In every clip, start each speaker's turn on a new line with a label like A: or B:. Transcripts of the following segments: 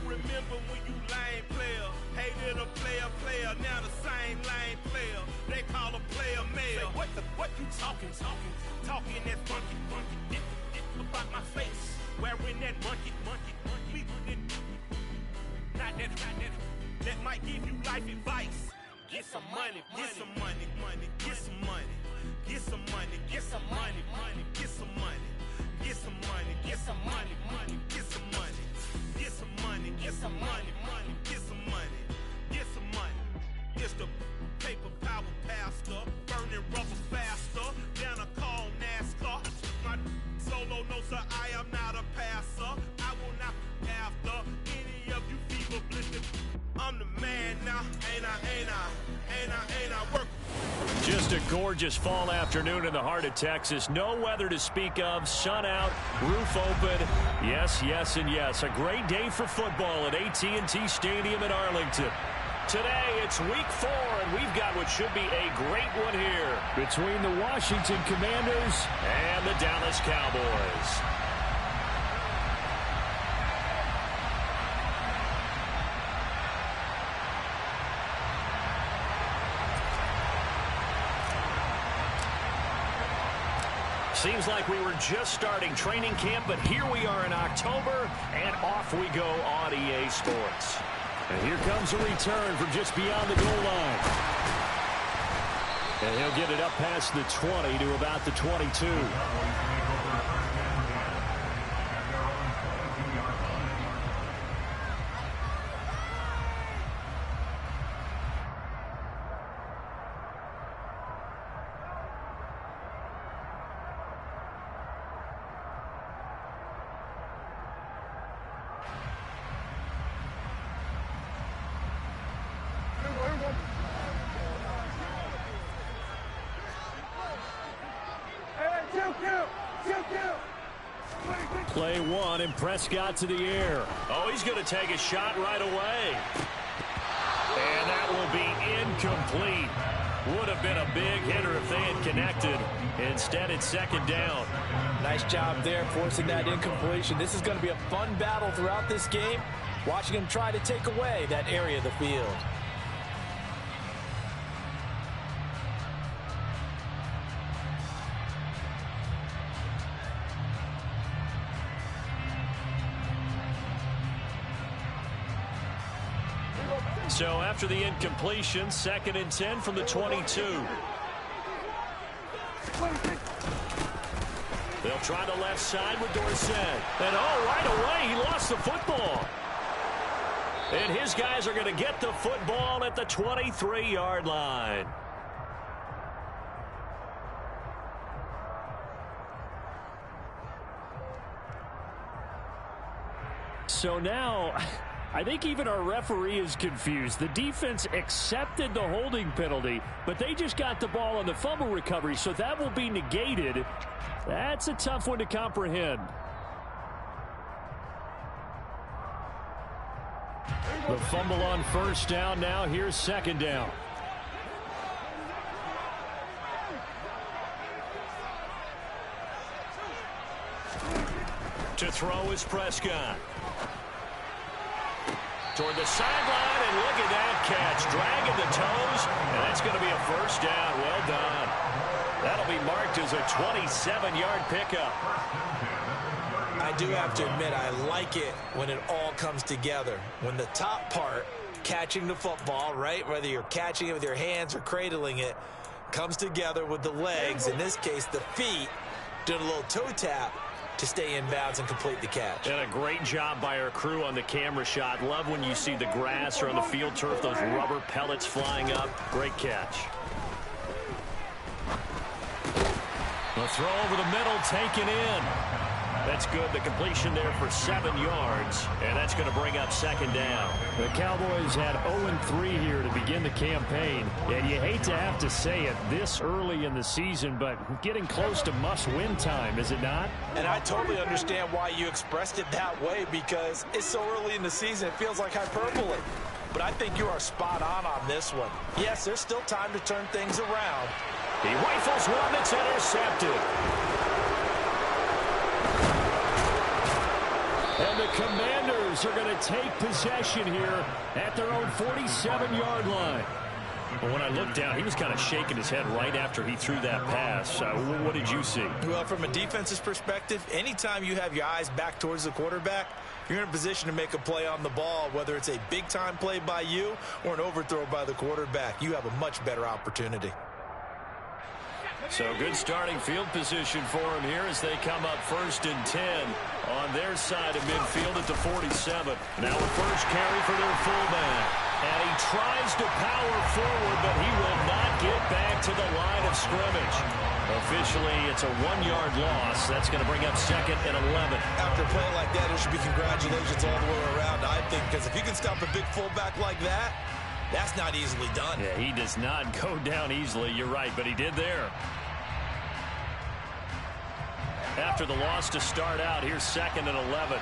A: remember when you lame player, hated a player, now the same lame player. They call a player mayor. Say, what you talking that funky, about my face, wearing that monkey, not that might give you life advice. Get some money, get some money, get some money, get some money, get some money, get some money, get some money, get some money, get some money, get some money, get some money, get some money, get some money. It's the paper power pastor, burning rubber faster, down a call NASCAR. My solo no sir, I am not a passer. I will not after any of you fever blisters. I'm the man now, ain't I work.
B: Just a gorgeous fall afternoon in the heart of Texas. No weather to speak of, sun out, roof open. Yes, yes, and yes. A great day for football at AT&T Stadium in Arlington. Today, it's week 4, and we've got what should be a great one here between the Washington Commanders and the Dallas Cowboys. Seems like we were just starting training camp, but here we are in October, and off we go on EA Sports. And here comes a return from just beyond the goal line. And he'll get it up past the 20 to about the 22. Play one, and Prescott to the air. Oh, he's going to take a shot right away. And that will be incomplete. Would have been a big hitter if they had connected. Instead, it's second down.
C: Nice job there, forcing that incompletion. This is going to be a fun battle throughout this game, watching him try to take away that area of the field.
B: So after the incompletion, 2nd and 10 from the 22. They'll try the left side with Dorsett. And right away, he lost the football. And his guys are going to get the football at the 23-yard line. So now, I think even our referee is confused. The defense accepted the holding penalty, but they just got the ball on the fumble recovery, so that will be negated. That's a tough one to comprehend. The fumble on first down now. Here's second down. To throw is Prescott. Toward the sideline, and look at that catch. Dragging the toes, and that's going to be a first down. Well done. That'll be marked as a 27-yard pickup.
C: I do have to admit, I like it when it all comes together. When the top part, catching the football, right, whether you're catching it with your hands or cradling it, comes together with the legs, in this case the feet, doing a little toe tap to stay in bounds and complete the catch.
B: And a great job by our crew on the camera shot. Love when you see the grass or on the field turf, those rubber pellets flying up. Great catch. The throw over the middle, taken in. That's good. The completion there for 7 yards, and that's going to bring up second down. The Cowboys had 0-3 here to begin the campaign, and you hate to have to say it this early in the season, but getting close to must-win time, is it not?
C: And I totally understand why you expressed it that way, because it's so early in the season, it feels like hyperbole. But I think you are spot on this one. Yes, there's still time to turn things around.
B: He rifles one that's intercepted. And the Commanders Commanders are going to take possession here at their own 47-yard line. Well, when I looked down, he was kind of shaking his head right after he threw that pass. What did you see?
C: Well, from a defense's perspective, anytime you have your eyes back towards the quarterback, you're in a position to make a play on the ball, whether it's a big-time play by you or an overthrow by the quarterback. You have a much better opportunity.
B: So good starting field position for him here as they come up 1st and 10 on their side of midfield at the 47. Now a first carry for their fullback. And he tries to power forward, but he will not get back to the line of scrimmage. Officially, it's a 1-yard loss. That's going to bring up 2nd and 11.
C: After a play like that, there should be congratulations all the way around, I think, because if you can stop a big fullback like that, that's not easily done.
B: Yeah, he does not go down easily. You're right, but he did there. After the loss to start out, here's 2nd and 11.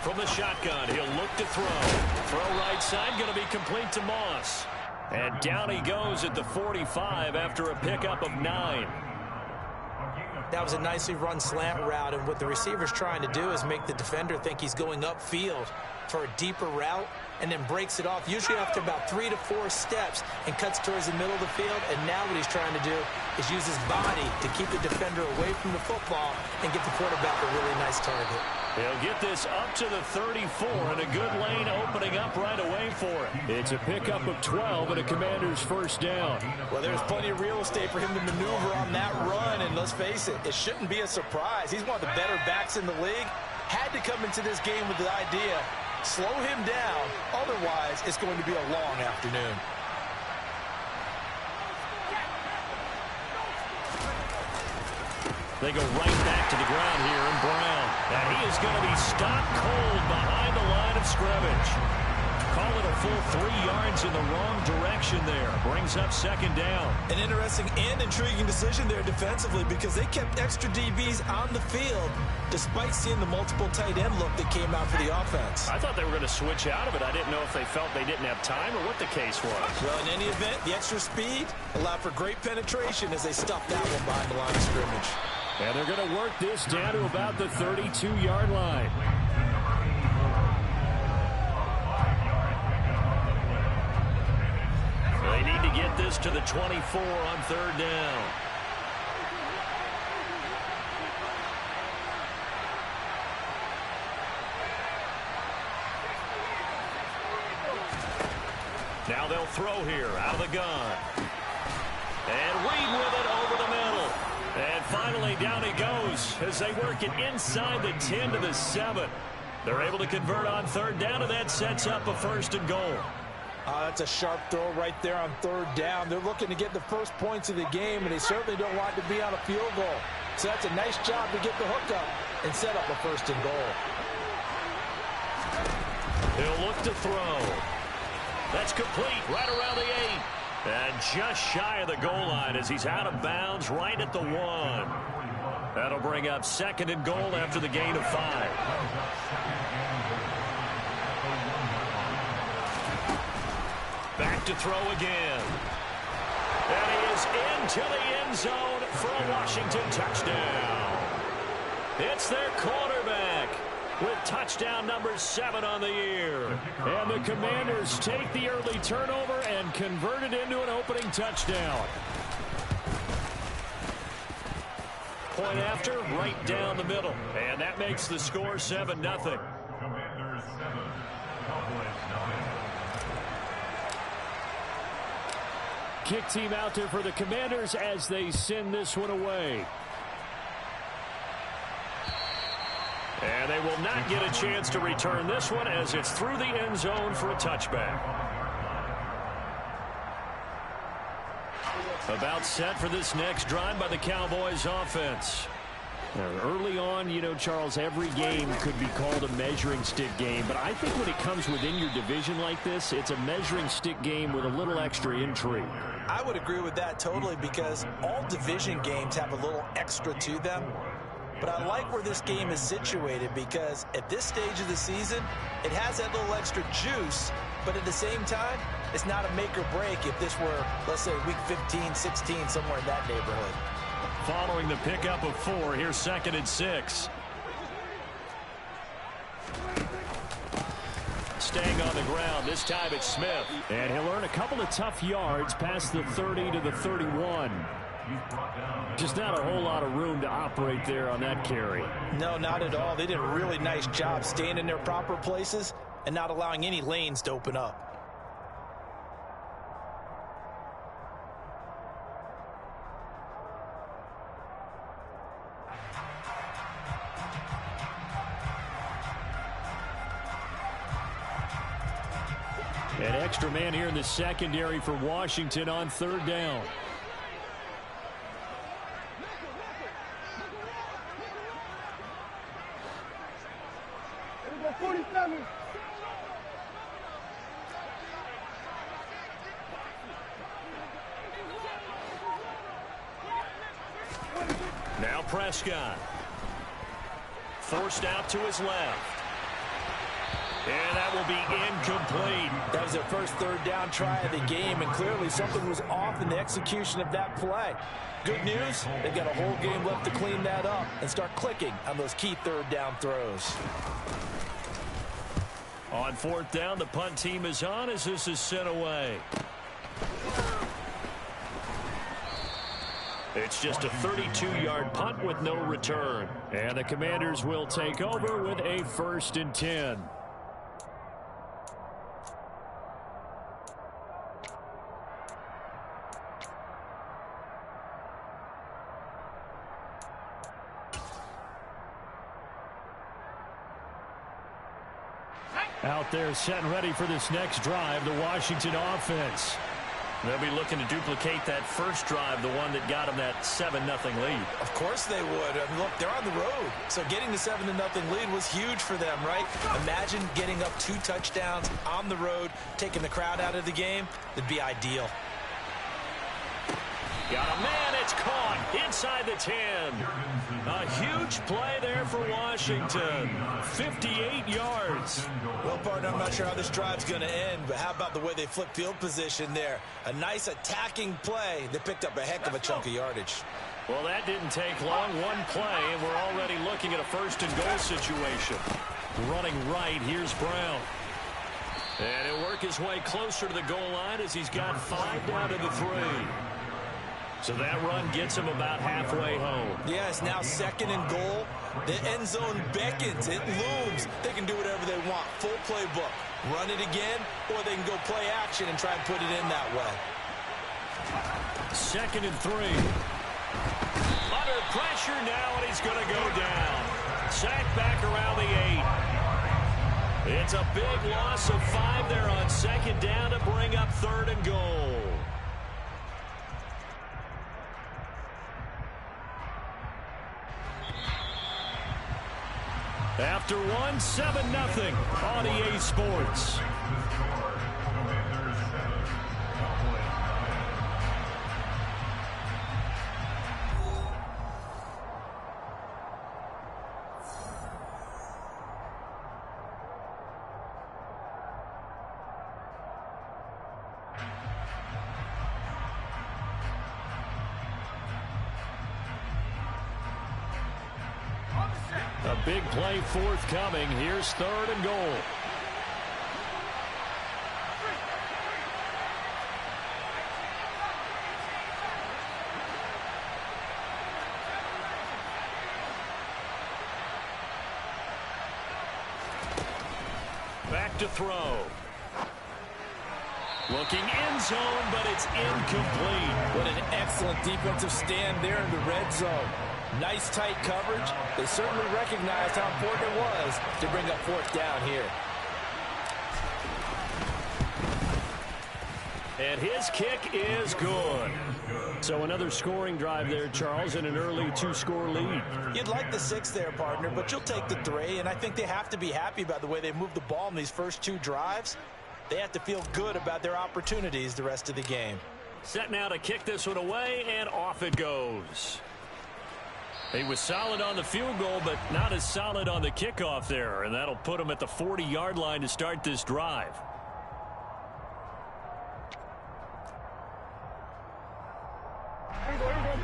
B: From the shotgun, he'll look to throw. Throw right side, going to be complete to Moss. And down he goes at the 45 after a pickup of 9.
C: That was a nicely run slant route, and what the receiver's trying to do is make the defender think he's going upfield for a deeper route, and then breaks it off, usually after about 3 to 4 steps, and cuts towards the middle of the field. And now what he's trying to do is use his body to keep the defender away from the football and get the quarterback a really nice target.
B: He'll get this up to the 34, and a good lane opening up right away for him. It's a pickup of 12 and a Commander's first down.
C: Well, there's plenty of real estate for him to maneuver on that run, and let's face it, it shouldn't be a surprise. He's one of the better backs in the league. Had to come into this game with the idea, slow him down, otherwise it's going to be a long afternoon.
B: They go right back to the ground here, and Brown. And he is going to be stopped cold behind the line of scrimmage. Call it a full 3 yards in the wrong direction there. Brings up 2nd down.
C: An interesting and intriguing decision there defensively, because they kept extra DBs on the field despite seeing the multiple tight end look that came out for the offense.
B: I thought they were going to switch out of it. I didn't know if they felt they didn't have time or what the case was.
C: Well, in any event, the extra speed allowed for great penetration as they stuffed that one behind the line of scrimmage.
B: And they're going to work this down to about the 32-yard line. They need to get this to the 24 on 3rd down. Now they'll throw here out of the gun. And Reed with it over the middle. And finally, down he goes as they work it inside the 10 to the 7. They're able to convert on 3rd down, and that sets up a 1st and goal.
C: That's a sharp throw right there on 3rd down. They're looking to get the first points of the game, and they certainly don't want to be on a field goal. So that's a nice job to get the hook up and set up a 1st and goal.
B: He'll look to throw. That's complete right around the 8. And just shy of the goal line as he's out of bounds right at the 1. That'll bring up 2nd and goal after the gain of 5. Back to throw again. And he is into the end zone for a Washington touchdown. It's their quarterback with touchdown number 7 on the year. And the Commanders take the early turnover and convert it into an opening touchdown. Point after, right down the middle. And that makes the score 7-0. Kick team out there for the Commanders as they send this one away. And they will not get a chance to return this one as it's through the end zone for a touchback. About set for this next drive by the Cowboys offense. Early on, you know, Charles, every game could be called a measuring stick game. But I think when it comes within your division like this, it's a measuring stick game with a little extra intrigue.
C: I would agree with that totally, because all division games have a little extra to them. But I like where this game is situated, because at this stage of the season, it has that little extra juice, but at the same time, it's not a make or break if this were, let's say, week 15, 16, somewhere in that neighborhood.
B: Following the pickup of 4, here's 2nd and 6. staying on the ground. This time it's Smith. And he'll earn a couple of tough yards past the 30 to the 31. Just not a whole lot of room to operate there on that carry.
C: No, not at all. They did a really nice job staying in their proper places and not allowing any lanes to open up.
B: An extra man here in the secondary for Washington on third down. Now Prescott. Forced out to his left. And that will be incomplete.
C: That was their first third down try of the game, and clearly something was off in the execution of that play. Good news, they've got a whole game left to clean that up and start clicking on those key third down throws.
B: On fourth down, the punt team is on as this is sent away. It's just a 32-yard punt with no return. And the Commanders will take over with a 1st and 10. Out there set and ready for this next drive, the Washington offense. They'll be looking to duplicate that first drive, the one that got them that 7-0 lead.
C: Of course they would. I mean, look, they're on the road. So getting the 7-0 lead was huge for them, right? Imagine getting up 2 touchdowns on the road, taking the crowd out of the game. It'd be ideal.
B: Got a man, it's caught inside the 10. A huge play there for Washington. 58 yards.
C: Well, partner, I'm not sure how this drive's going to end, but how about the way they flipped field position there? A nice attacking play that picked up a heck of a chunk of yardage.
B: Well, that didn't take long. One play, and we're already looking at a 1st and goal situation. Running right, here's Brown. And he'll work his way closer to the goal line as he's got 5 down to the 3. So that run gets him about halfway home.
C: Yeah, it's now 2nd and goal. The end zone beckons. It looms. They can do whatever they want. Full playbook. Run it again, or they can go play action and try and put it in that way.
B: 2nd and 3. Under pressure now, and he's going to go down. Sacked back around the 8. It's a big loss of 5 there on 2nd down to bring up 3rd and goal. After 7-0 on EA Sports. A big play forthcoming. Here's 3rd and goal. Back to throw. Looking end zone, but it's incomplete.
C: What an excellent defensive stand there in the red zone. Nice tight coverage. They certainly recognized how important it was to bring up 4th down here.
B: And his kick is good. So another scoring drive there, Charles, and an early 2-score lead.
C: You'd like the 6 there, partner, but you'll take the 3, and I think they have to be happy about the way they moved the ball in these first 2 drives. They have to feel good about their opportunities the rest of the game.
B: Set now to kick this one away, and off it goes. He was solid on the field goal, but not as solid on the kickoff there, and that'll put him at the 40-yard line to start this drive.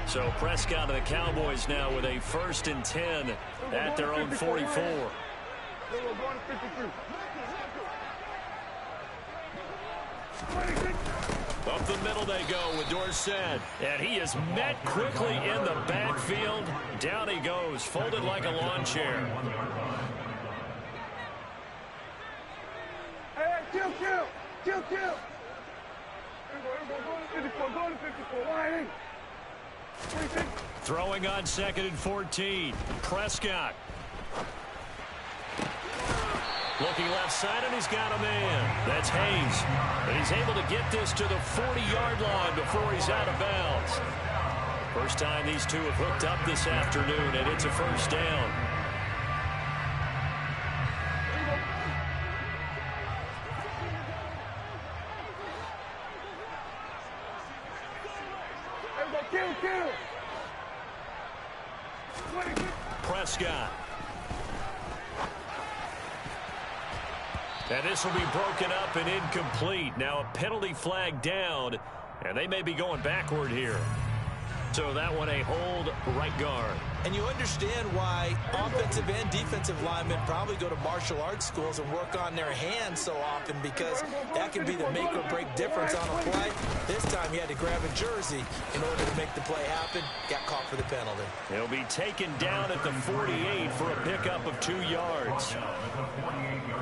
B: So Prescott and the Cowboys now with a 1st and 10 at their own 44. Up the middle they go with Dorsett. And he is met quickly in the backfield. Down he goes, folded like a lawn chair.
D: Hey, kill. Go to 54.
B: Throwing on 2nd and 14. Prescott. Looking left side, and he's got a man. That's Hayes. And he's able to get this to the 40-yard line before he's out of bounds. First time these two have hooked up this afternoon, and it's a first down.
D: Kill.
B: Prescott. And this will be broken up and incomplete. Now a penalty flag down, and they may be going backward here. So that one a hold, right guard.
C: And you understand why offensive and defensive linemen probably go to martial arts schools and work on their hands so often, because that can be the make or break difference on a play. This time he had to grab a jersey in order to make the play happen. Got caught for the penalty.
B: He'll be taken down at the 48 for a pickup of 2 yards.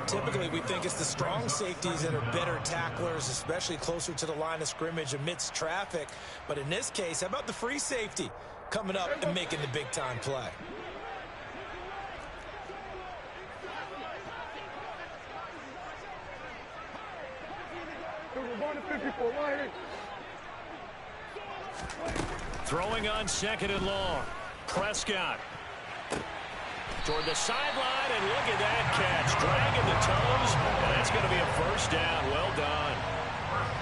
C: Typically, we think it's the strong safeties that are better tacklers, especially closer to the line of scrimmage amidst traffic. But in this case, how about the free safety coming up and making the big-time play?
B: Throwing on 2nd and long. Prescott. Toward the sideline, and look at that catch. Dragging the toes, and that's going to be a first down. Well done.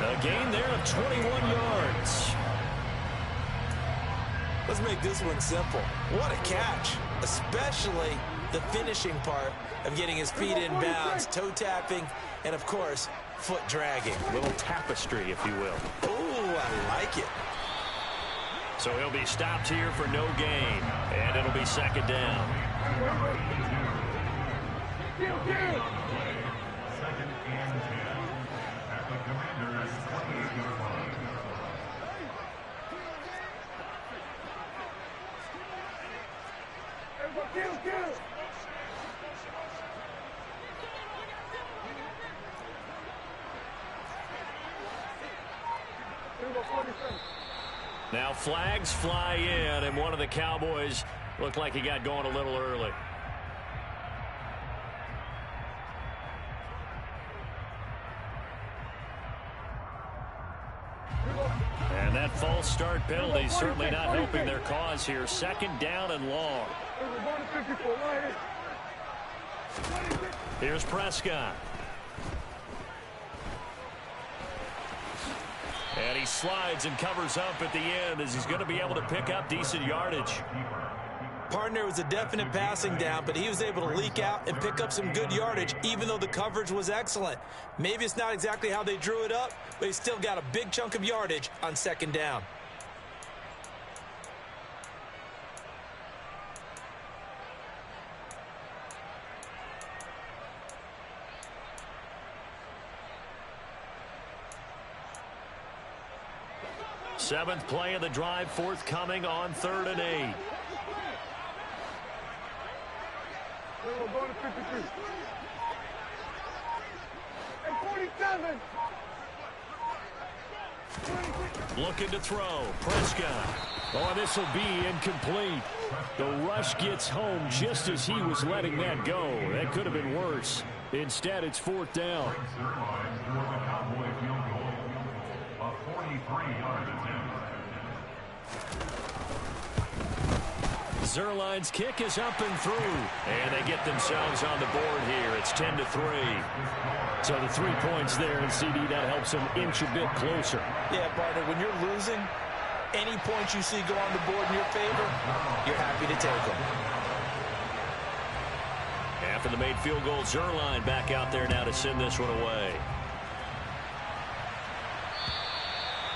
B: A gain there of 21 yards.
C: Let's make this one simple. What a catch, especially the finishing part of getting his feet in bounds, toe tapping, and, of course, foot dragging.
B: A little tapestry, if you will.
C: Ooh, I like it.
B: So he'll be stopped here for no gain, and it'll be 2nd down. Now flags fly in, and one of the Cowboys looked like he got going a little early. And that false start penalty is certainly not helping their cause here. 2nd down and long. Here's Prescott. And he slides and covers up at the end as he's going to be able to pick up decent yardage.
C: Partner was a definite passing down, but he was able to leak out and pick up some good yardage, even though the coverage was excellent. Maybe it's not exactly how they drew it up, but he still got a big chunk of yardage on 2nd down.
B: Seventh play of the drive forthcoming on 3rd and 8.
D: Go to 53. And 47.
B: Looking to throw. Prescott. Oh, this will be incomplete. The rush gets home just as he was letting that go. That could have been worse. Instead, it's 4th down. Zuerlein's kick is up and through. And they get themselves on the board here. It's 10-3. So the 3 points there, and CD, that helps them inch a bit closer.
C: Yeah, partner, when you're losing, any points you see go on the board in your favor, you're happy to take them.
B: After the made field goal, Zuerlein back out there now to send this one away.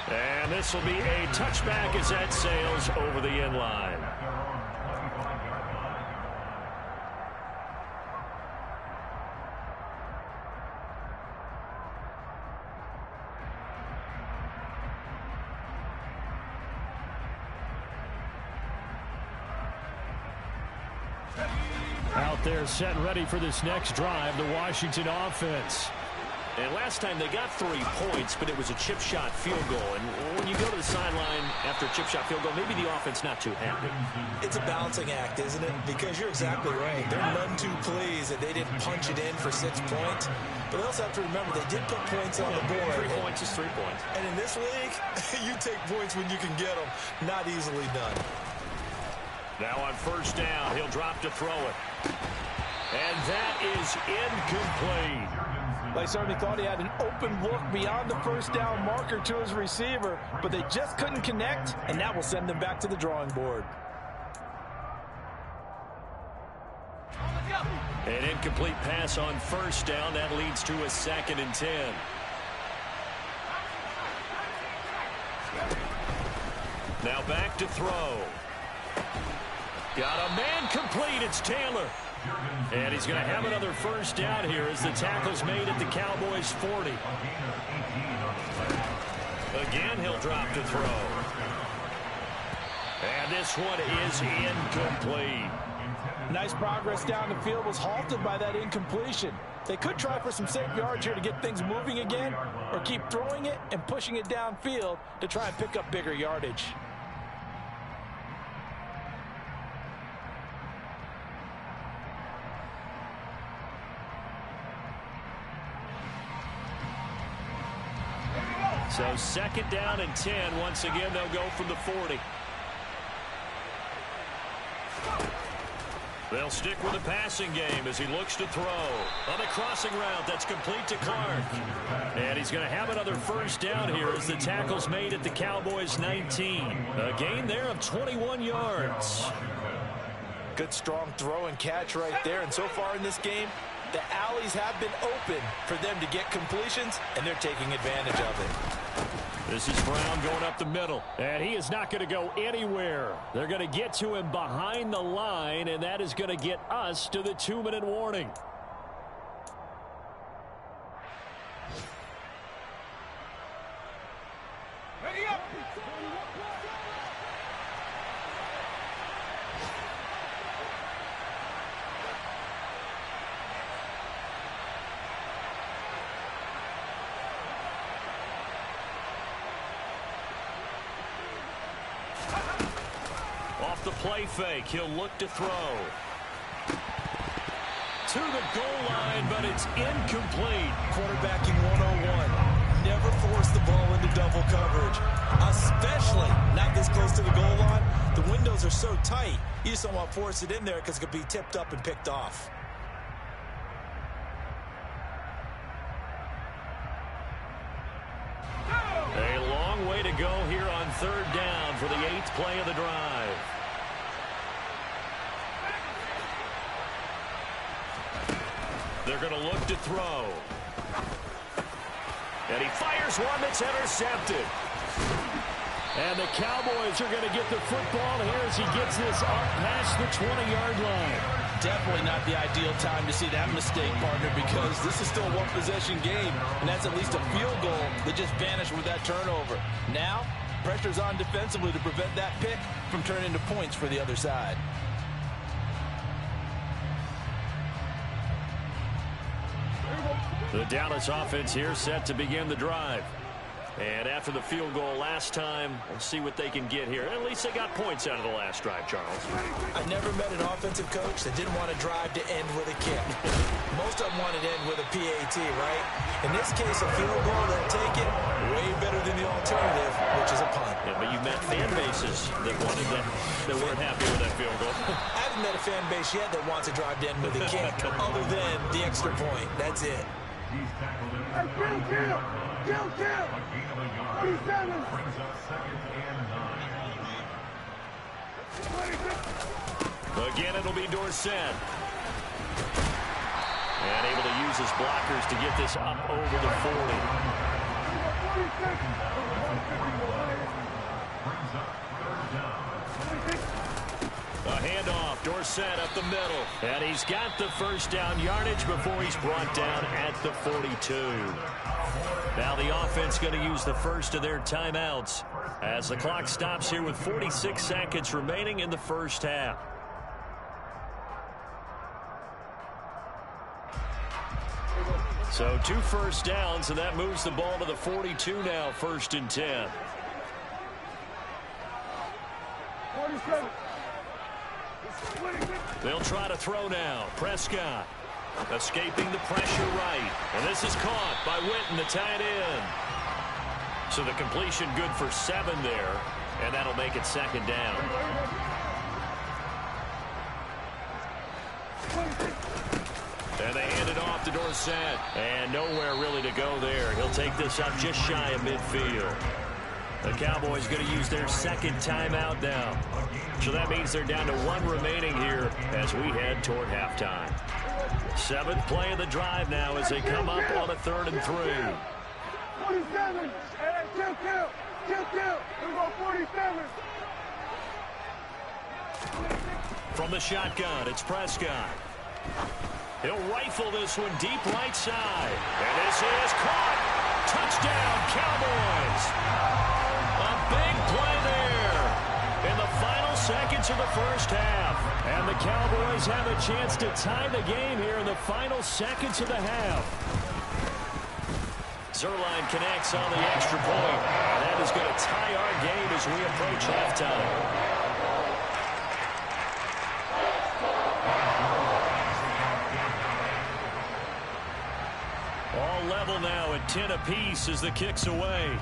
B: And this will be a touchback as that sails over the end line. They're set and ready for this next drive, the Washington offense.
E: And last time they got 3 points, but it was a chip shot field goal. And when you go to the sideline after a chip shot field goal, maybe the offense not too happy.
C: It's a balancing act, isn't it? Because you're exactly right. They're none too pleased that they didn't punch it in for 6 points. But they also have to remember they did put points on the board.
E: 3 points is 3 points.
C: And in this league, you take points when you can get them. Not easily done.
B: Now on first down, he'll drop to throw it. And that is incomplete.
F: They certainly thought he had an open look beyond the first down marker to his receiver, but they just couldn't connect, and that will send them back to the drawing board.
B: An incomplete pass on first down. That leads to a 2nd and 10. Now back to throw. Got a man complete. It's Taylor. And he's going to have another first down here as the tackle's made at the Cowboys' 40. Again, he'll drop to throw. And this one is incomplete.
F: Nice progress down the field was halted by that incompletion. They could try for some safe yards here to get things moving again, or keep throwing it and pushing it downfield to try and pick up bigger yardage.
B: So 2nd down and 10. Once again, they'll go from the 40. They'll stick with the passing game as he looks to throw. On the crossing route, that's complete to Clark. And he's going to have another first down here as the tackle's made at the Cowboys' 19. A gain there of 21 yards.
F: Good strong throw and catch right there. And so far in this game, the alleys have been open for them to get completions, and they're taking advantage of it.
B: This is Brown going up the middle, and he is not going to go anywhere. They're going to get to him behind the line, and that is going to get us to the 2-minute warning.
D: Ready up!
B: Off the play fake, he'll look to throw. To the goal line, but it's incomplete.
C: Quarterbacking 101. Never force the ball into double coverage, especially not this close to the goal line. The windows are so tight, you just don't want to force it in there because it could be tipped up and picked off.
B: A long way to go here on 3rd down for the 8th play of the drive. They're going to look to throw. And he fires one that's intercepted. And the Cowboys are going to get the football here as he gets this up past the 20-yard line.
F: Definitely not the ideal time to see that mistake, partner, because this is still a one-possession game, and that's at least a field goal that just vanished with that turnover. Now, pressure's on defensively to prevent that pick from turning into points for the other side.
B: The Dallas offense here set to begin the drive. And after the field goal last time, we'll see what they can get here. At least they got points out of the last drive, Charles.
C: I never met an offensive coach that didn't want to drive to end with a kick. Most of them wanted to end with a PAT, right? In this case, a field goal, they'll take it way better than the alternative, which is a punt.
B: Yeah, but you met fan bases that wanted that weren't happy with that field goal.
C: I haven't met a fan base yet that wants to drive to end with a kick, other than the extra point. That's it.
D: Hey, kill! 47!
B: Again, it'll be Dorsett. And able to use his blockers to get this up over the 40. A handoff, Dorsett up the middle. And he's got the first down yardage before he's brought down at the 42. Now the offense going to use the first of their timeouts as the clock stops here with 46 seconds remaining in the first half. So 2 first downs, and that moves the ball to the 42 now, 1st and 10.
D: 47.
B: They'll try to throw now. Prescott escaping the pressure right. And this is caught by Witten to tie it in. So the completion good for 7 there, and that'll make it 2nd down. And they hand it off to Dorsett. And nowhere really to go there. He'll take this up just shy of midfield. The Cowboys going to use their 2nd timeout now. So that means they're down to 1 remaining here as we head toward halftime. 7th play of the drive now as they come up on a 3rd and 3.
D: 47. Hey, kill. We go 47.
B: From the shotgun, it's Prescott. He'll rifle this one deep right side. And this is caught. Touchdown, Cowboys. A big play there in the final seconds of the first half. And the Cowboys have a chance to tie the game here in the final seconds of the half. Zerline connects on the extra point. And that is going to tie our game as we approach halftime. All level now at 10 apiece as the kick's away.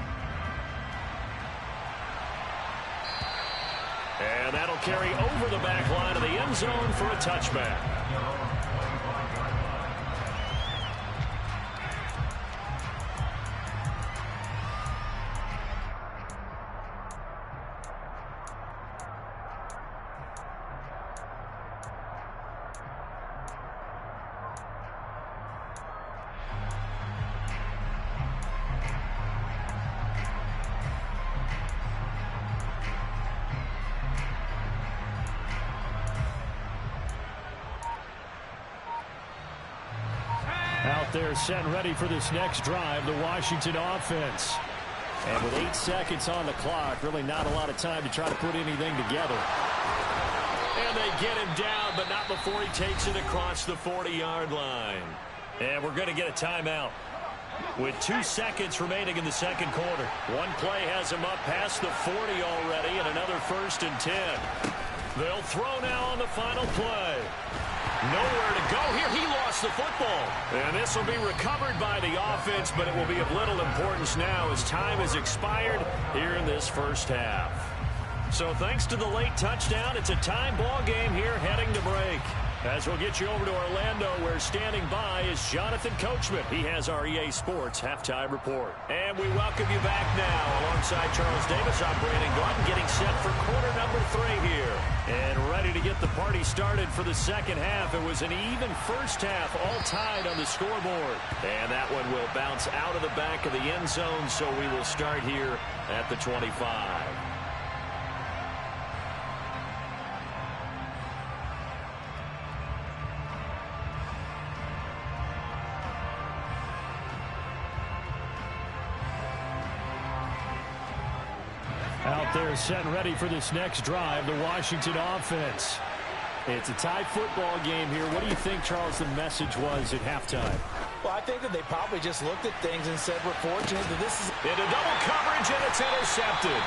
B: And that'll carry over the back line of the end zone for a touchback. Out there set and ready for this next drive, the Washington offense. And with 8 seconds on the clock, really not a lot of time to try to put anything together. And they get him down, but not before he takes it across the 40-yard line. And we're going to get a timeout with 2 seconds remaining in the 2nd quarter. One play has him up past the 40 already, and another 1st and 10. They'll throw now on the final play. Nowhere to go here. He lost the football. And this will be recovered by the offense, but it will be of little importance now as time has expired here in this first half. So thanks to the late touchdown, it's a tie ball game here heading to break. As we'll get you over to Orlando, where standing by is Jonathan Coachman. He has our EA Sports halftime report. And we welcome you back now. Alongside Charles Davis, I'm Brandon Gordon, getting set for quarter number 3 here. And ready to get the party started for the 2nd half. It was an even first half, all tied on the scoreboard. And that one will bounce out of the back of the end zone, so we will start here at the 25. Out there set and ready for this next drive, the Washington offense. It's a tie football game here. What do you think, Charles, the message was at halftime?
F: Well, I think that they probably just looked at things and said, we're fortunate that this is
B: into double coverage, and it's intercepted.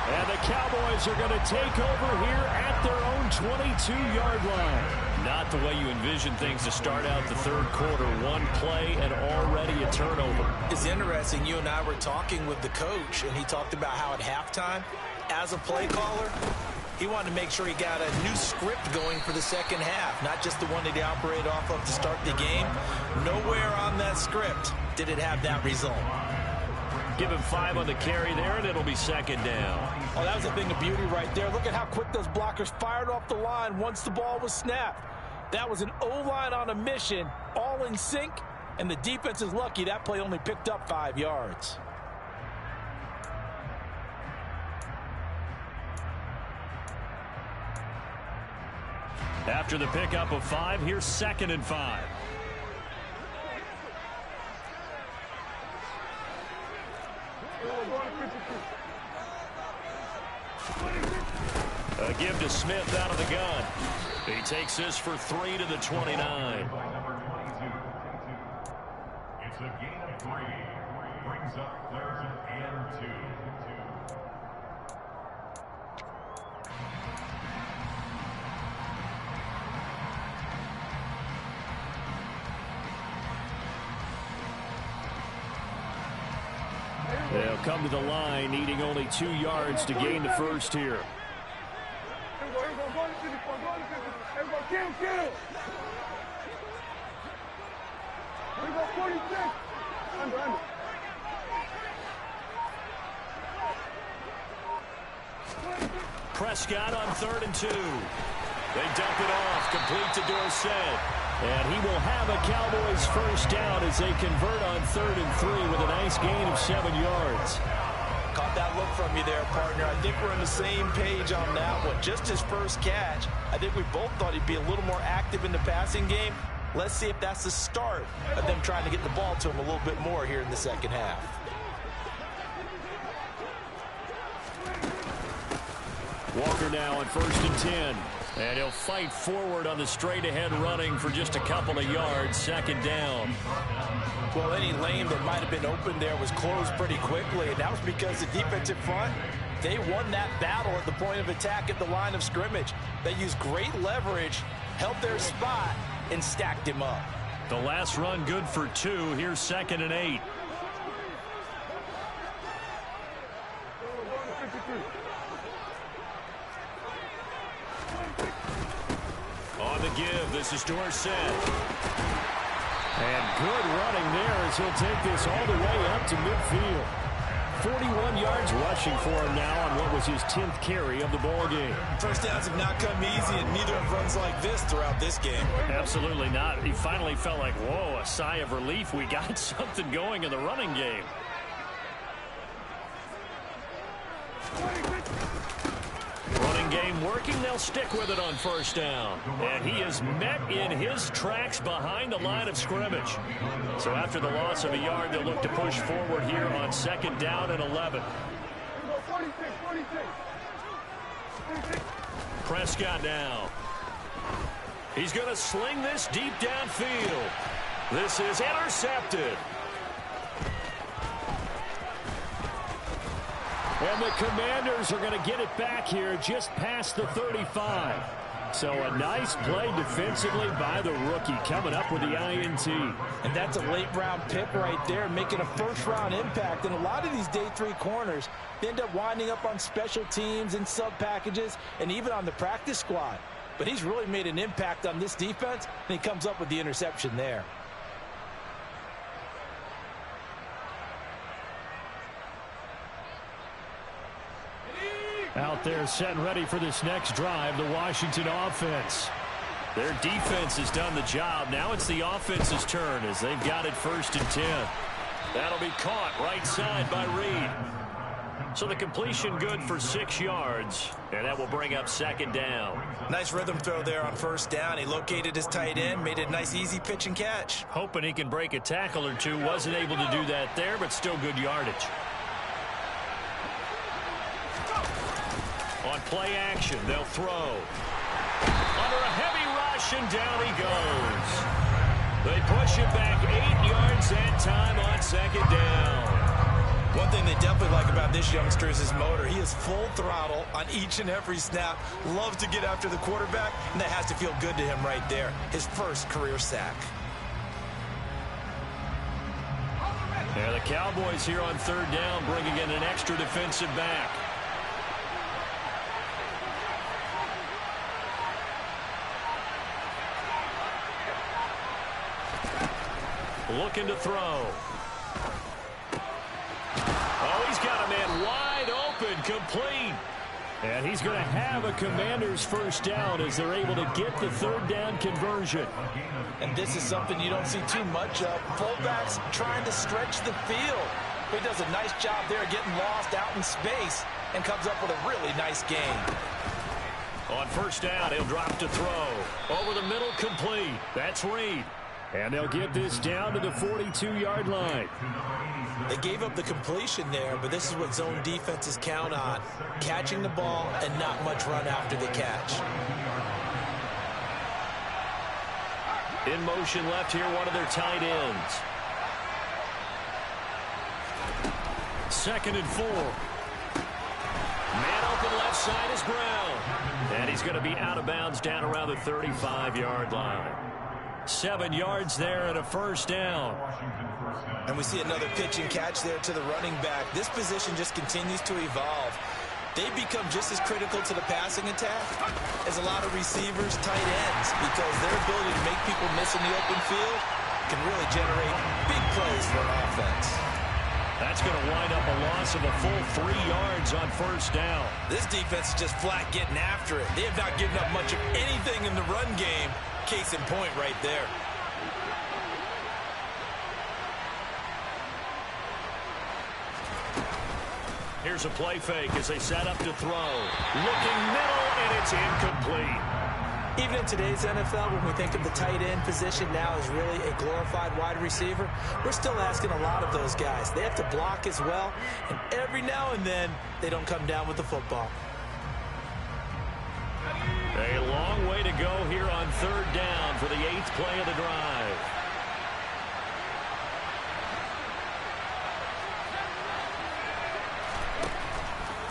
B: And the Cowboys are going to take over here at their own 22-yard line. Not the way you envision things to start out the 3rd quarter. One play and already a turnover.
C: It's interesting. You and I were talking with the coach, and he talked about how at halftime, as a play caller, he wanted to make sure he got a new script going for the 2nd half, not just the one that he operated off of to start the game. Nowhere on that script did it have that result.
B: Give him 5 on the carry there, and it'll be 2nd down.
F: Oh, that was a thing of beauty right there. Look at how quick those blockers fired off the line once the ball was snapped. That was an O-line on a mission, all in sync, and the defense is lucky that play only picked up 5 yards.
B: After the pickup of 5, here's 2nd and 5. A give to Smith out of the gun. He takes this for 3 to the 29.
G: It's a gain of 3. Brings up 3rd and 2.
B: They'll come to the line, needing only 2 yards to gain the first here. Prescott on 3rd and 2. They dump it off, complete to Dorsett. And he will have a Cowboys first down as they convert on 3rd and 3 with a nice gain of 7 yards.
C: Caught that look from you there, partner. I think we're on the same page on that one. Just his first catch. I think we both thought he'd be a little more active in the passing game. Let's see if that's the start of them trying to get the ball to him a little bit more here in the second half.
B: Walker now on 1st and 10. And he'll fight forward on the straight-ahead running for just a couple of yards. 2nd down.
C: Well, any lane that might have been open there was closed pretty quickly, and that was because the defensive front, they won that battle at the point of attack at the line of scrimmage. They used great leverage, held their spot, and stacked him up.
B: The last run good for 2. Here's 2nd and 8. On the give, this is Dorsett. And good running there as he'll take this all the way up to midfield. 41 yards rushing for him now on what was his 10th carry of the ball game.
C: First downs have not come easy, and neither have runs like this throughout this game.
B: Absolutely not. He finally felt like, whoa, a sigh of relief. We got something going in the running game. Running game working. They'll stick with it on 1st down. And he is met in his tracks behind the line of scrimmage. So after the loss of a yard, they'll look to push forward here on 2nd down and 11. Prescott now. He's going to sling this deep downfield. This is intercepted. And the Commanders are going to get it back here just past the 35. So a nice play defensively by the rookie coming up with the INT.
C: And that's a late-round pick right there, making a first-round impact. And a lot of these day 3 corners, they end up winding up on special teams and sub-packages and even on the practice squad. But he's really made an impact on this defense, and he comes up with the interception there.
B: Out there set and ready for this next drive, the Washington offense. Their defense has done the job. Now it's the offense's turn as they've got it 1st and 10. That'll be caught right side by Reed. So the completion good for 6 yards, and that will bring up 2nd down.
C: Nice rhythm throw there on 1st down. He located his tight end, made it a nice easy pitch and catch.
B: Hoping he can break a tackle or two. Wasn't able to do that there, but still good yardage. On play action, they'll throw. Under a heavy rush, and down he goes. They push it back 8 yards that time on 2nd down.
C: One thing they definitely like about this youngster is his motor. He is full throttle on each and every snap. Loves to get after the quarterback, and that has to feel good to him right there. His first career sack.
B: Yeah, the Cowboys here on 3rd down, bringing in an extra defensive back. Looking to throw. Oh, he's got a man wide open, complete. And he's going to have a Commander's first down as they're able to get the 3rd down conversion.
C: And this is something you don't see too much of. Fullbacks trying to stretch the field. But he does a nice job there getting lost out in space and comes up with a really nice game.
B: On 1st down, he'll drop to throw. Over the middle, complete. That's Reed. And they'll get this down to the 42-yard line.
C: They gave up the completion there, but this is what zone defenses count on. Catching the ball and not much run after the catch.
B: In motion left here, one of their tight ends. 2nd and 4. Man open left side is Brown. And he's going to be out of bounds down around the 35-yard line. 7 yards there and a first down.
C: And we see another pitch and catch there to the running back. This position just continues to evolve. They become just as critical to the passing attack as a lot of receivers, tight ends, because their ability to make people miss in the open field can really generate big plays for an offense.
B: That's going to wind up a loss of a full 3 yards on first down.
C: This defense is just flat getting after it. They have not given up much of anything in the run game. Case in point right there.
B: Here's a play fake as they set up to throw. Looking middle, and it's incomplete.
H: Even in today's NFL, when we think of the tight end position now as really a glorified wide receiver, we're still asking a lot of those guys. They have to block as well, and every now and then, they don't come down with the football.
B: A long way to go here on 3rd down for the 8th play of the drive.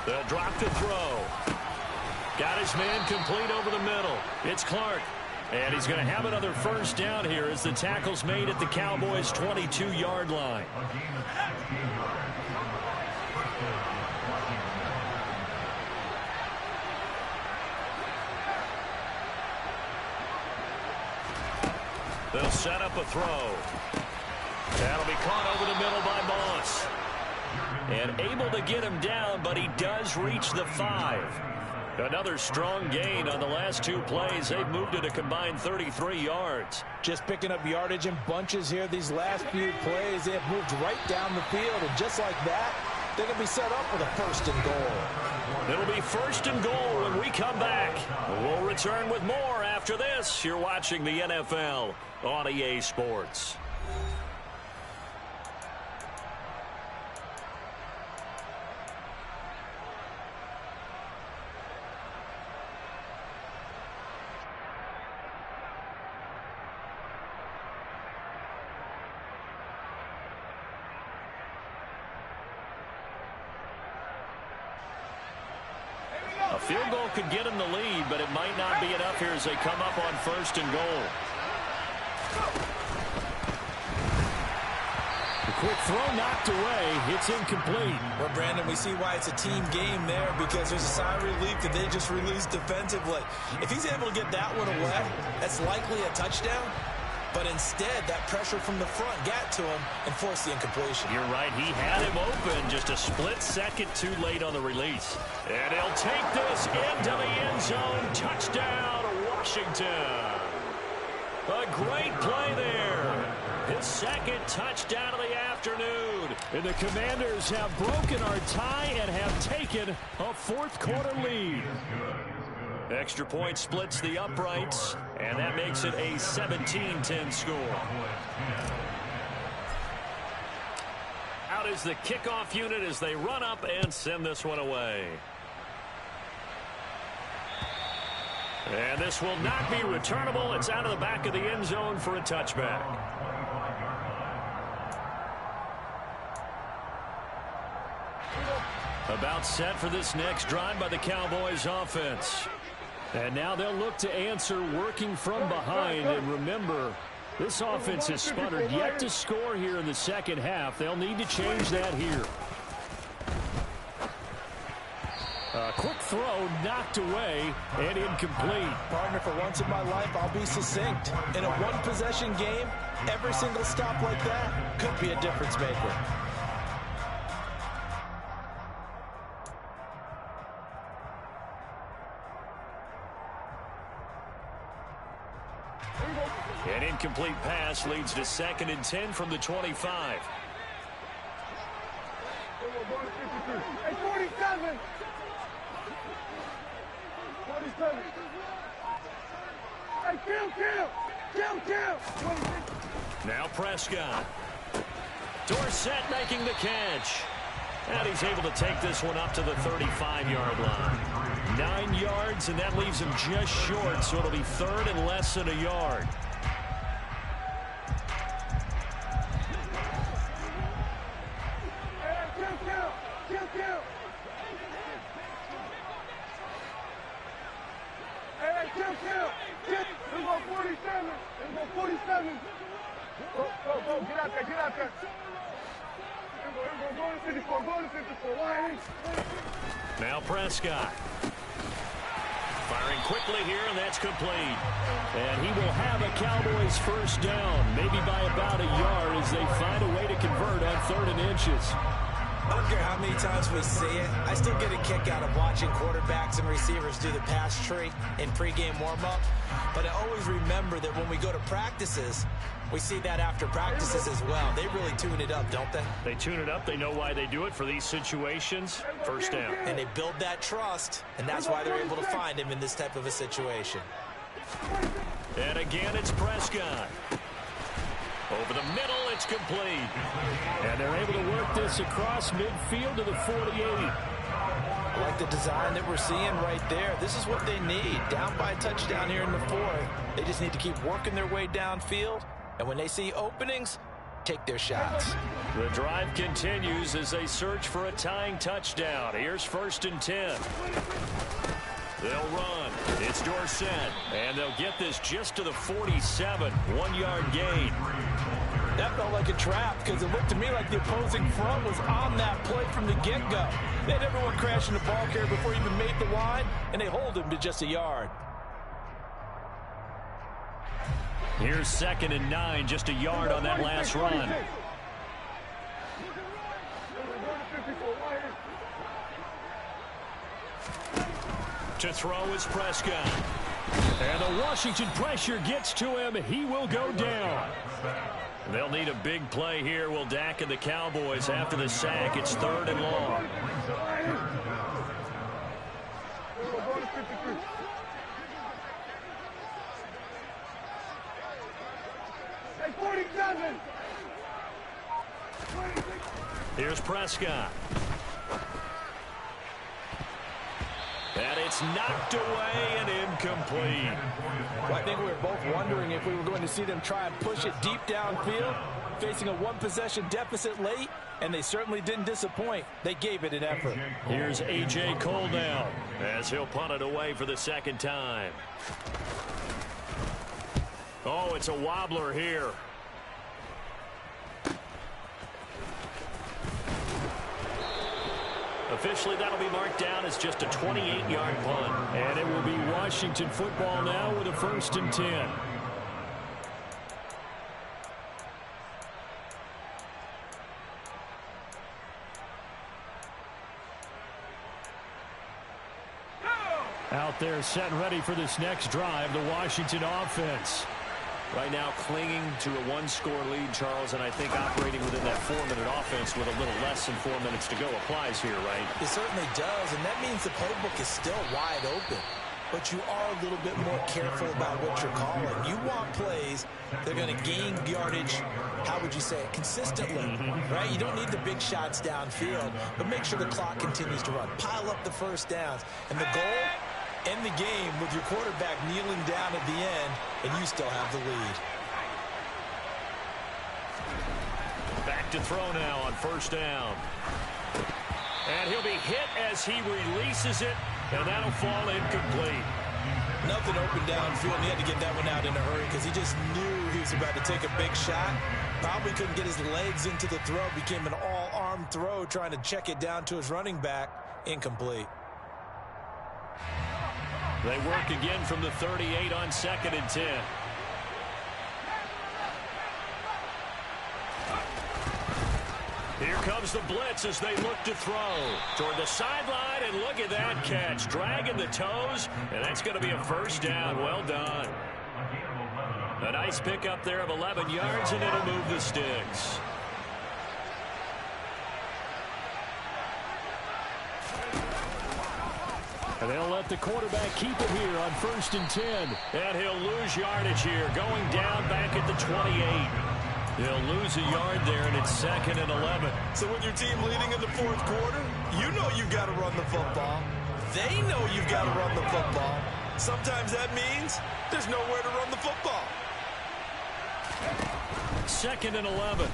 B: They'll drop to throw. Got his man complete over the middle. It's Clark. And he's going to have another first down here as the tackle's made at the Cowboys' 22-yard line. They'll set up a throw. That'll be caught over the middle by Moss. And able to get him down, but he does reach the 5. Another strong gain on the last 2 plays. They've moved it a combined 33 yards.
F: Just picking up yardage in bunches here these last few plays. They have moved right down the field, and just like that, they're going to be set up with a 1st and goal.
B: It'll be 1st and goal when we come back. We'll return with more after this. You're watching the NFL on EA Sports. A field goal could get him the lead, but it might not be enough here as they come up on 1st and goal. The quick throw knocked away. It's incomplete.
C: Well, Brandon, we see why it's a team game there, because there's a sigh of relief that they just released defensively. If he's able to get that one away, that's likely a touchdown. But instead, that pressure from the front got to him and forced the incompletion.
B: You're right. He had him open just a split second too late on the release. And he'll take this into the end zone. Touchdown, Washington. A great play there. His 2nd touchdown of the afternoon. And the Commanders have broken our tie and have taken a 4th quarter lead. Extra point splits the uprights, and that makes it a 17-10 score. Out is the kickoff unit as they run up and send this one away. And this will not be returnable. It's out of the back of the end zone for a touchback. About set for this next drive by the Cowboys offense. And now they'll look to answer working from behind. And remember, this offense has sputtered yet to score here in the 2nd half. They'll need to change that here. A quick throw knocked away and incomplete.
F: Partner, for once in my life, I'll be succinct. In a one-possession game, every single stop like that could be a difference maker.
B: An incomplete pass leads to 2nd and 10 from the 25.
D: Hey, 47! 47! Hey, kill!
B: Now Prescott. Dorsett making the catch. And he's able to take this one up to the 35-yard line. 9 yards, and that leaves him just short, so it'll be 3rd and less than a yard.
D: out there, get out there. Go to 54, go to 54. Why?
B: Now Prescott. Firing quickly here, and that's complete. And he will have a Cowboys first down, maybe by about a yard as they find a way to convert on 3rd and inches.
H: I don't care how many times we see it. I still get a kick out of watching quarterbacks and receivers do the pass tree in pregame warm-up. But I always remember that when we go to practices, we see that after practices as well. They really tune it up, don't they?
B: They tune it up. They know why they do it for these situations. First down.
H: And they build that trust, and that's why they're able to find him in this type of a situation.
B: And again, it's Prescott. Over the middle, it's complete. And they're able to work this across midfield to the 48.
H: I like the design that we're seeing right there. This is what they need. Down by a touchdown here in the 4th. They just need to keep working their way downfield. And when they see openings, take their shots.
B: The drive continues as they search for a tying touchdown. Here's 1st and 10. They'll run. It's Dorsett. And they'll get this just to the 47. 1-yard gain.
F: That felt like a trap because it looked to me like the opposing front was on that play from the get-go. They had everyone crashing the ball carrier before he even made the line, and they hold him to just a yard.
B: Here's 2nd and 9, just a yard on that last run. To throw is Prescott. And the Washington pressure gets to him. He will go down. They'll need a big play here. Will Dak and the Cowboys after the sack. It's 3rd and long.
D: Hey, 47.
B: Here's Prescott. And it's knocked away and incomplete.
F: Well, I think we were both wondering if we were going to see them try and push it deep downfield, facing a one-possession deficit late, and they certainly didn't disappoint. They gave it an effort.
B: Here's A.J. Cole now as he'll punt it away for the 2nd time. Oh, it's a wobbler here. Officially, that'll be marked down as just a 28-yard punt. And it will be Washington football now with a 1st and 10. Out there set and ready for this next drive, the Washington offense. Right now clinging to a 1-score lead, Charles, and I think operating within that 4-minute offense with a little less than 4 minutes to go applies here, right?
H: It certainly does, and that means the playbook is still wide open. But you are a little bit more careful about what you're calling. You want plays that are going to gain yardage, how would you say it, consistently, right? You don't need the big shots downfield, but make sure the clock continues to run. Pile up the first downs. And the goal, end the game with your quarterback kneeling down at the end, and you still have the lead.
B: Back to throw now on 1st down. And he'll be hit as he releases it, and that'll fall incomplete.
H: Nothing open downfield. He had to get that one out in a hurry because he just knew he was about to take a big shot. Probably couldn't get his legs into the throw. Became an all-arm throw trying to check it down to his running back. Incomplete.
B: They work again from the 38 on 2nd and 10. Here comes the blitz as they look to throw toward the sideline, and look at that catch. Dragging the toes, and that's going to be a 1st down. Well done. A nice pickup there of 11 yards, and it'll move the sticks. And they'll let the quarterback keep it here on 1st and 10. And he'll lose yardage here, going down back at the 28. He'll lose a yard there, and it's 2nd and 11.
H: So with your team leading in the 4th quarter, you know you've got to run the football. They know you've got to run the football. Sometimes that means there's nowhere to run the football.
B: 2nd and 11.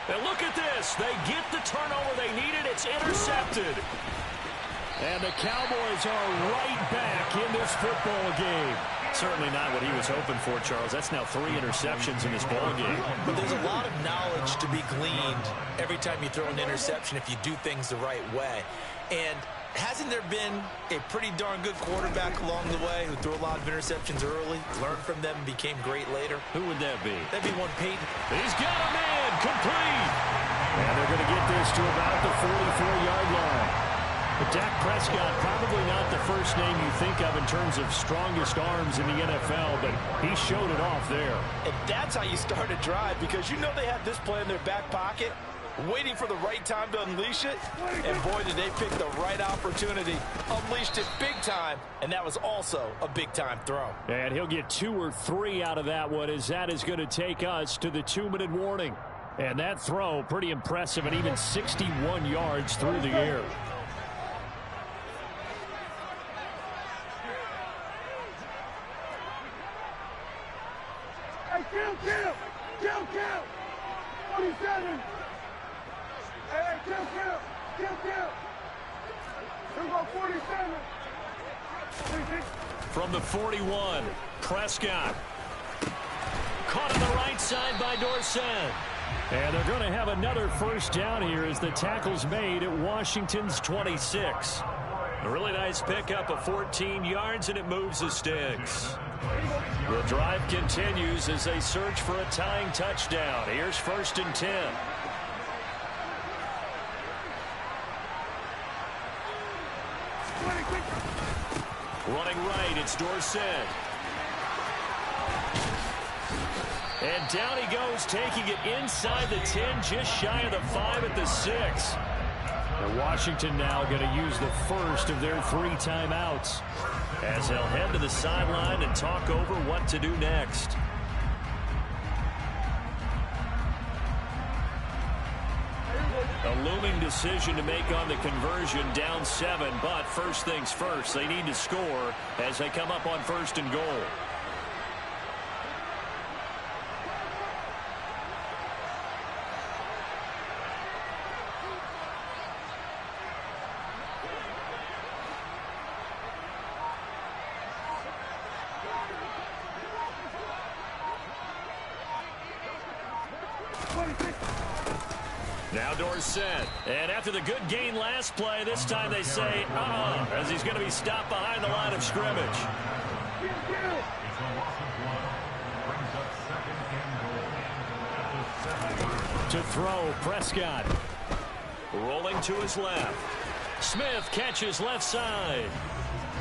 B: And look at this. They get the turnover they needed. It's intercepted. And the Cowboys are right back in this football game. Certainly not what he was hoping for, Charles. That's now 3 interceptions in this ball game.
H: But there's a lot of knowledge to be gleaned every time you throw an interception if you do things the right way. And hasn't there been a pretty darn good quarterback along the way who threw a lot of interceptions early, learned from them, and became great later?
B: Who would that be?
H: That'd be one Peyton.
B: He's got a man, complete. And they're going to get this to about the 44-yard line. But Dak Prescott, probably not the first name you think of in terms of strongest arms in the NFL, but he showed it off there.
F: And that's how you start a drive, because you know they have this play in their back pocket, waiting for the right time to unleash it. And boy, did they pick the right opportunity. Unleashed it big time, and that was also a big-time throw.
B: And he'll get 2 or 3 out of that one, as that is going to take us to the 2-minute warning. And that throw, pretty impressive, and even 61 yards through the air.
D: Kill! 47! Hey, kill! Here we go, 47!
B: From the 41, Prescott. Caught on the right side by Dorsett. And they're going to have another first down here as the tackle's made at Washington's 26. A really nice pickup of 14 yards, and it moves the sticks. The drive continues as they search for a tying touchdown. Here's 1st and 10. Running right, it's Dorsett. And down he goes, taking it inside the 10, just shy of the 5 at the 6. And Washington now going to use the first of their 3 timeouts, as they'll head to the sideline and talk over what to do next. A looming decision to make on the conversion, down 7, but first things first, they need to score as they come up on 1st and goal. Now Dorsett, and after the good gain last play, this time they say, as he's going to be stopped behind the line of scrimmage. To throw, Prescott. Rolling to his left. Smith catches left side.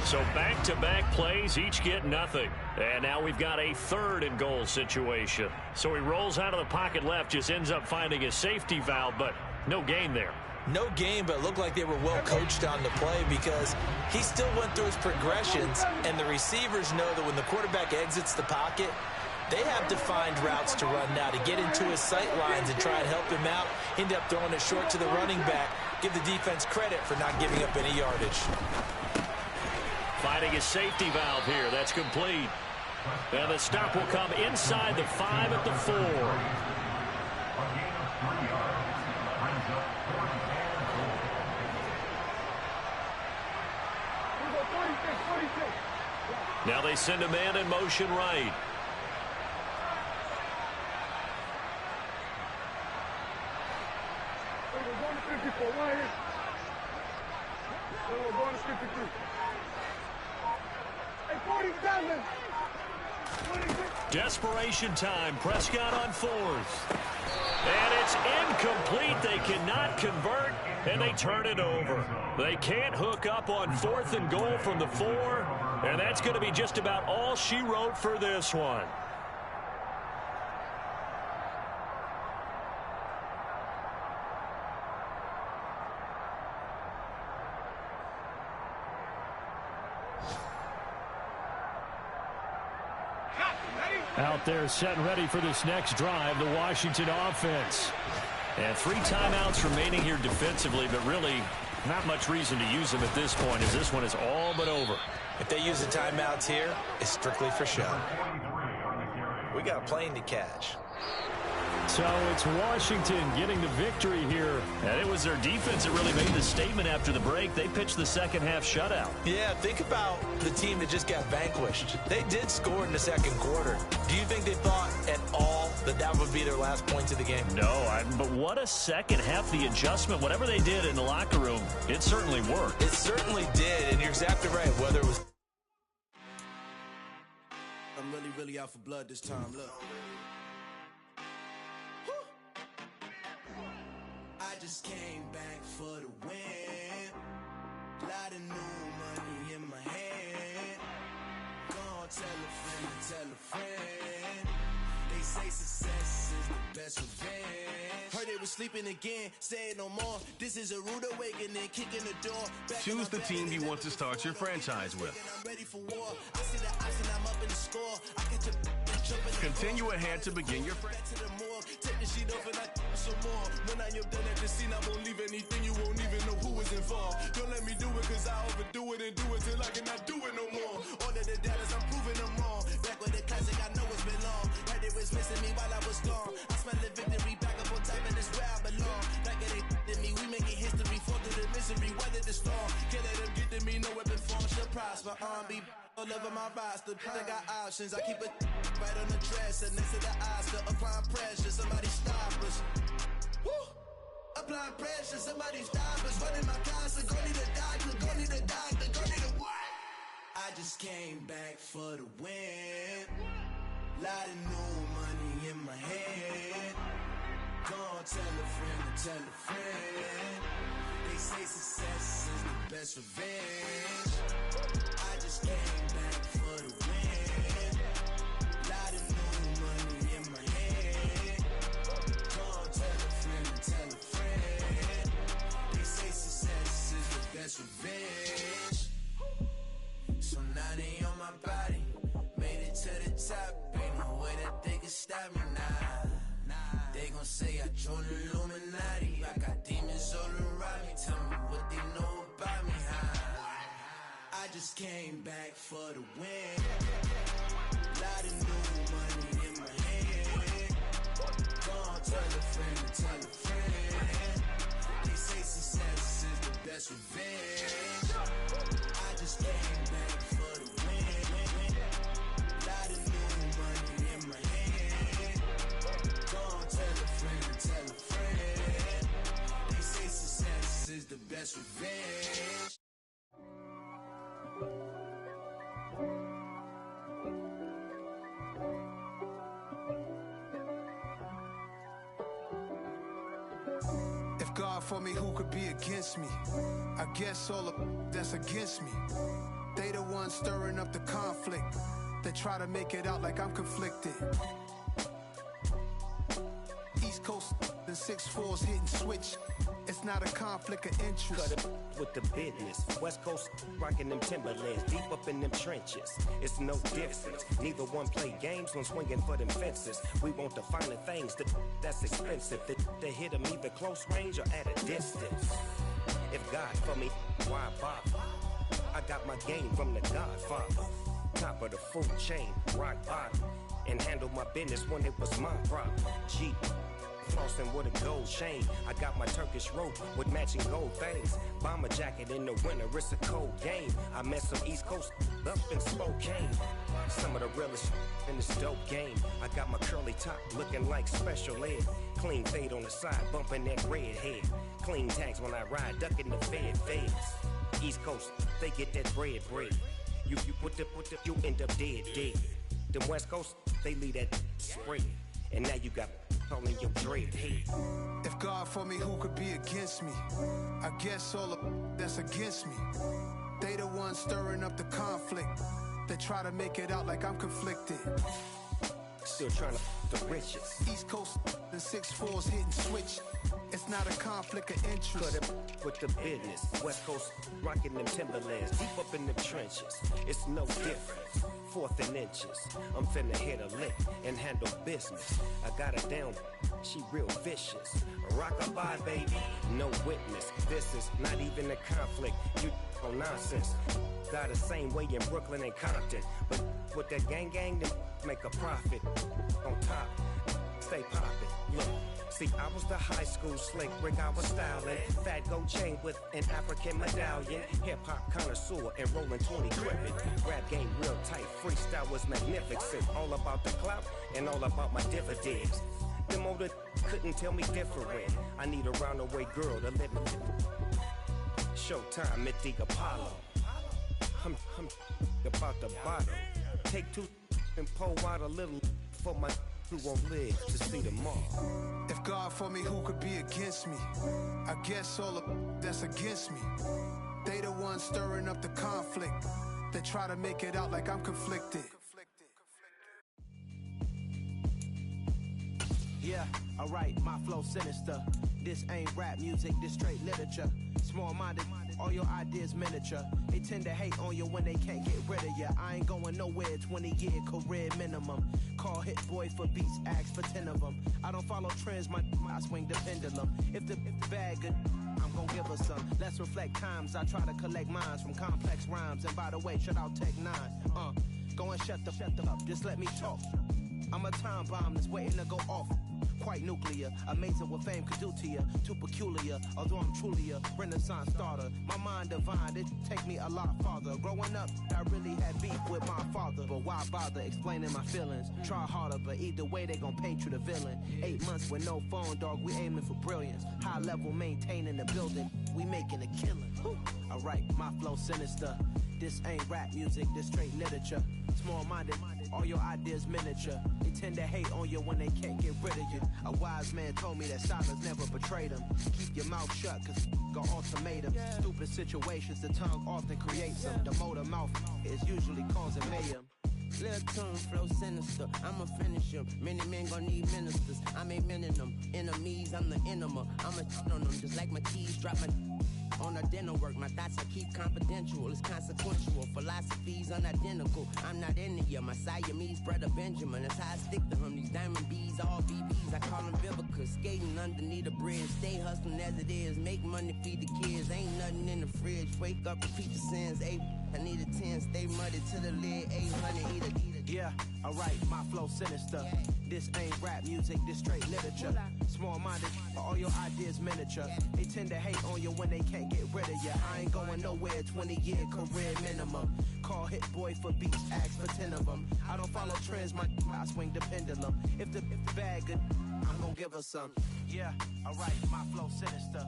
B: So back-to-back plays, each get nothing. And now we've got a 3rd and goal situation. So he rolls out of the pocket left, just ends up finding a safety valve, but no gain there.
H: No gain, but it looked like they were well coached on the play, because he still went through his progressions, and the receivers know that when the quarterback exits the pocket, they have defined routes to run now to get into his sight lines and try and help him out. End up throwing it short to the running back. Give the defense credit for not giving up any yardage.
B: Finding a safety valve here. That's complete. And the stop will come inside the 5 at the 4. Now they send a man in motion right. Desperation time. Prescott on 4th. And it's incomplete. They cannot convert, and they turn it over. They can't hook up on 4th and goal from the 4, and that's going to be just about all she wrote for this one. Out there set and ready for this next drive, the Washington offense. And 3 timeouts remaining here defensively, but really not much reason to use them at this point, as this one is all but over.
H: If they use the timeouts here, it's strictly for show. We got a plane to catch.
B: So it's Washington getting the victory here. And it was their defense that really made the statement after the break. They pitched the second half shutout.
C: Yeah, think about the team that just got vanquished. They did score in the second quarter. Do you think they thought at all that that would be their last points of the game?
B: No, but what a second half. The adjustment, whatever they did in the locker room, it certainly worked.
C: It certainly did, and you're exactly right. Whether it was...
A: I'm really out for blood this time. Look. I just came back for the win. Lot of new money in my hand. Gonna tell a friend. They say success is the best revenge. Heard they were sleeping again, say it no more. This is a rude awakening, kicking the door.
I: Choose the team you want to start your franchise with.
A: I'm ready for war. I see the option, I'm up in the score. I get to
I: continue ahead to begin your franchise.
A: Take the sheet off and I some more. When I am done at the scene, I won't leave anything. You won't even know who is involved. Don't let me do it, cause I overdo it and do it till I cannot do it no more. All of the doubters, I'm proving them wrong. Back with the classic, I know it's been long. Right, they was missing me while I was gone. I smell the victory back up on time, and it's where I belong. Like it ain't to me, we making history. Fall through the misery, weather the storm. Can't let them get to me, no weapon form should prosper. Be all over my roster, I got options. I keep it right on the dresser, next to the Oscar. Applying pressure, somebody stop us. Woo! Applying pressure, somebody stop us. Running my concert, go need a doctor, go need a doctor, go need a what? I just came back for the win. Lot of new money in my hand. Gonna tell a friend. They say success is the best revenge. I just came back for the win. Lot of new money in my hand. Gonna tell a friend. They say success is the best revenge. So now they on my body. Made it to the top. Ain't no way that they can stop me now. They gon' say I joined the Illuminati. I got demons all around me. Tell me what they know about me, huh? I just came back for the win. Lot of new money in my hand. Gonna tell a friend. They say success is the best revenge. I just came back for the win. Lot of new money in my hand. Gonna tell a friend. They say success is the best revenge.
D: If God for me, who could be against me? I guess all of that's against me. They the ones stirring up the conflict. They try to make it out like I'm conflicted. East Coast and 6'4's hitting switch. It's not a conflict of interest.
J: Cut it with the business. West Coast rocking them Timberlands, deep up in them trenches. It's no difference. Neither one play games when swinging for them fences. We want the finer things that's expensive. They hit them either close range or at a distance. If God for me, why bother? I got my game from the Godfather. Top of the food chain, rock bottom. And handle my business when it was my problem. G. Flossing with a gold chain. I got my Turkish rope with matching gold things. Bomber jacket in the winter, it's a cold game. I met some East Coast up in Spokane. Some of the realest in this dope game. I got my curly top looking like special ed. Clean fade on the side, bumping that red head. Clean tags when I ride, ducking the feds. East Coast, they get that bread. You you end up dead. Them West Coast, they leave that spread. And now you got calling your dread head.
D: If God for me, who could be against me? I guess all of that's against me. They the ones stirring up the conflict. They try to make it out like I'm conflicted.
J: Still trying to the riches.
D: East Coast and 6'4's hitting switch. It's not a conflict of interest.
J: Cut it with the business. West Coast rocking them Timberlands, deep up in them trenches. It's no difference. 4th and inches. I'm finna hit a lick and handle business. I got her down, she real vicious. Rock-a-bye, baby, no witness. This is not even a conflict. You on nonsense. Got the same way in Brooklyn and Compton. But with that gang, then make a profit. On top, stay poppin'. Look, See, I was the high school slick Rick, I was styling. Fat gold chain with an African medallion. Hip-hop connoisseur and rolling 20 cribbing. Rap game real tight, freestyle was magnificent. All about the clout and all about my dividends. Them older couldn't tell me different. I need a roundaway girl to let me. Showtime at the Apollo. I'm about the bottom. Take two and pour out a little for my who won't live to see tomorrow.
D: If God for me, who could be against me? I guess all of that's against me. They the ones stirring up the conflict. They try to make it out like I'm conflicted.
K: Yeah, alright, my flow sinister. This ain't rap music, this straight literature. Small-minded, all your ideas miniature. They tend to hate on you when they can't get rid of you. I ain't going nowhere, 20-year career minimum. Call hit boy for beats, ask for 10 of them. I don't follow trends, I swing the pendulum. If the bag good, I'm gon' give her some. Let's reflect times, I try to collect minds from complex rhymes. And by the way, shout out Tech 9. Go and shut the up, just let me talk. I'm a time bomb that's waiting to go off. Quite nuclear, amazing what fame could do to you. Too peculiar, although I'm truly a renaissance starter. My mind divine, it take me a lot farther. Growing up, I really had beef with my father. But why bother explaining my feelings? Try harder, but either way they gon' paint you the villain. 8 months with no phone, dog, we aiming for brilliance. High level maintaining the building, we making a killing. Alright, my flow sinister. This ain't rap music, this straight literature. Small-minded, all your ideas miniature. They tend to hate on you when they can't get rid of you. A wise man told me that silence never betrayed him. Keep your mouth shut, cause got ultimatums. Stupid situations, the tongue often creates them. The motor mouth is usually causing mayhem.
L: Little tune, flow sinister, I'ma finish him. Many men gon' need ministers, I'm a men in them. Enemies, I'm the enema. I'ma on them, just like my keys, drop my on a dinner work. My thoughts I keep confidential, it's consequential. Philosophies unidentical, I'm not in it yet. My Siamese brother Benjamin, that's how I stick to him. These diamond bees, all BBs, I call them Vivica. Skating underneath a bridge, stay hustling as it is. Make money, feed the kids, ain't nothing in the fridge. Wake up, repeat the sins, I need a 10, stay muddy to the lid, 800, eat a.
K: Yeah, alright, my flow sinister. This ain't rap music, this straight literature. Small-minded, all your ideas miniature. They tend to hate on you when they can't get rid of you. I ain't going nowhere, 20-year career minimum. Call hit boy for beats, ask for 10 of them. I don't follow trends, I swing the pendulum. If the bag good, I'm gon' give her some. Yeah, alright, my flow sinister.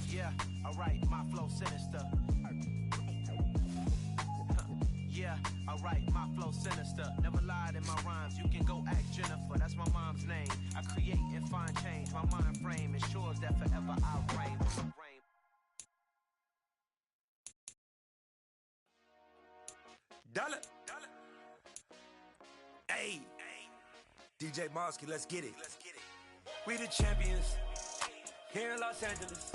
K: Yeah, alright, my flow sinister. Yeah, alright, my flow sinister. Never lied in my rhymes, you can go ask Jennifer, that's my mom's name. I create and find change, my mind frame ensures that forever I reign.
M: Dollar. Hey, DJ Mosky, let's get it. We the champions here in Los Angeles.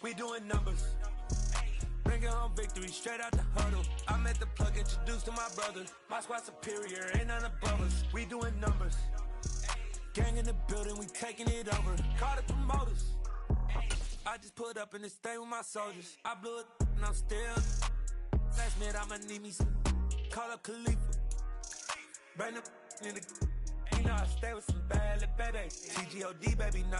M: We doing numbers. Bringing home victory straight out the huddle. I'm at the plug, introduced to my brother. My squad superior, ain't none above us. We doing numbers. Gang in the building, we taking it over. Call the promoters. I just put up in this thing with my soldiers. I blew it and I'm still. Last minute, I'ma need me some. Call up Khalifa. Bring the in the. You know I stay with some bad little baby. TGOD, baby, not